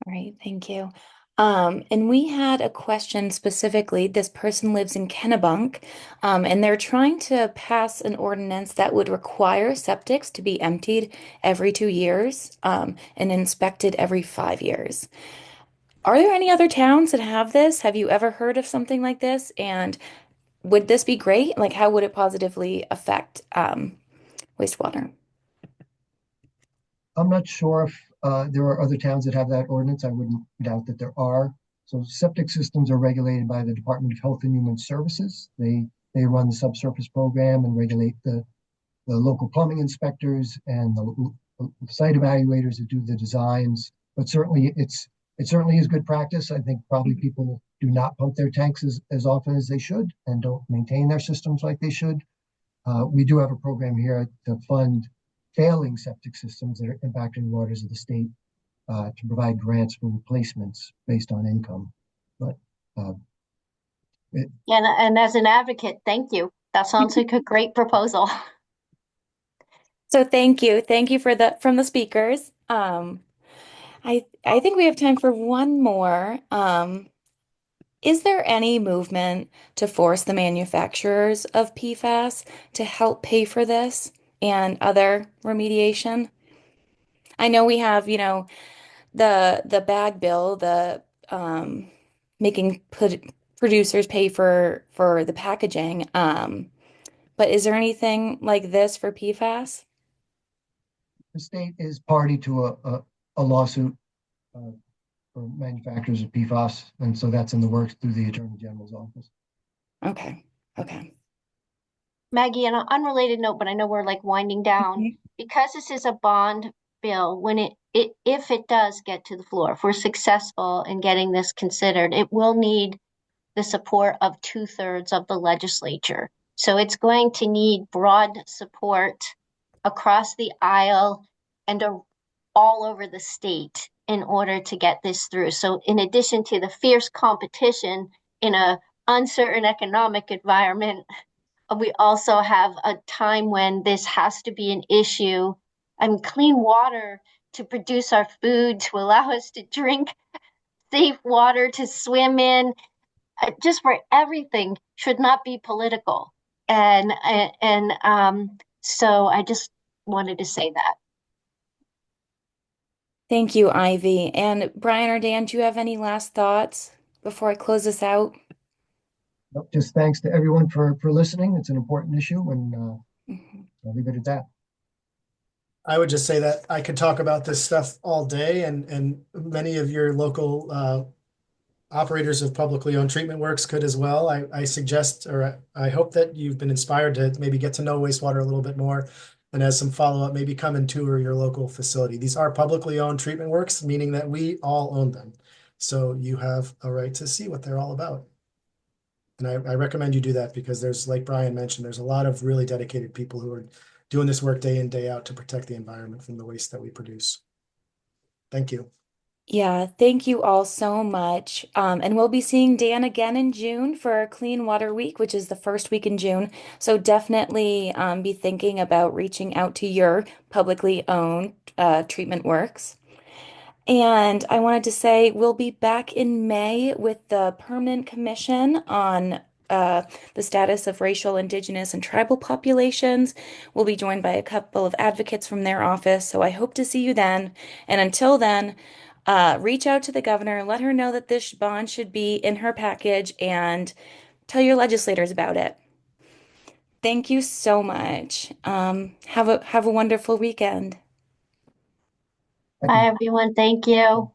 All right, thank you. And we had a question specifically. This person lives in Kennebunk, and they're trying to pass an ordinance that would require septics to be emptied every 2 years, and inspected every 5 years. Are there any other towns that have this? Have you ever heard of something like this? And would this be great? Like, how would it positively affect wastewater? I'm not sure if there are other towns that have that ordinance. I wouldn't doubt that there are. So septic systems are regulated by the Department of Health and Human Services. They run the subsurface program and regulate the local plumbing inspectors and the site evaluators that do the designs. But certainly it certainly is good practice. I think probably people do not pump their tanks as often as they should and don't maintain their systems like they should. We do have a program here to fund failing septic systems that are impacting waters of the state, to provide grants for replacements based on income. But and as an advocate, thank you. That sounds like a great proposal. So thank you. Thank you from the speakers. I think we have time for one more. Is there any movement to force the manufacturers of PFAS to help pay for this and other remediation? I know we have, the bag bill, the making producers pay for the packaging. But is there anything like this for PFAS? the state is party to a lawsuit for manufacturers of PFAS, and so that's in the works through the Attorney General's office. Okay. Okay. Maggie, on an unrelated note, but I know we're like winding down, because this is a bond bill, when if it does get to the floor, if we're successful in getting this considered, it will need the support of 2/3 of the legislature. So it's going to need broad support across the aisle and all over the state in order to get this through. So in addition to the fierce competition in a uncertain economic environment, we also have a time when this has to be an issue. I mean, clean water to produce our food, to allow us to drink, safe water to swim in, just for everything should not be political. So I just wanted to say that. Thank you, Ivy. And Brian or Dan, do you have any last thoughts before I close this out? Nope, just thanks to everyone for listening. It's an important issue, and I'll leave it at that. I would just say that I could talk about this stuff all day, and many of your local operators of publicly owned treatment works could as well. I suggest, or I hope that you've been inspired to maybe get to know wastewater a little bit more. And as some follow-up, maybe come and tour your local facility. These are publicly owned treatment works, meaning that we all own them. So you have a right to see what they're all about. And I recommend you do that because there's, like Brian mentioned, there's a lot of really dedicated people who are doing this work day in, day out to protect the environment from the waste that we produce. Thank you. Yeah, thank you all so much. And we'll be seeing Dan again in June for our Clean Water Week, which is the first week in June. So definitely be thinking about reaching out to your publicly owned treatment works. And I wanted to say we'll be back in May with the Permanent Commission on the status of racial, indigenous, and tribal populations. We'll be joined by a couple of advocates from their office. So I hope to see you then. And until then, reach out to the governor, let her know that this bond should be in her package, and tell your legislators about it. Thank you so much. Have a wonderful weekend. Thank Bye, you. everyone. Thank you.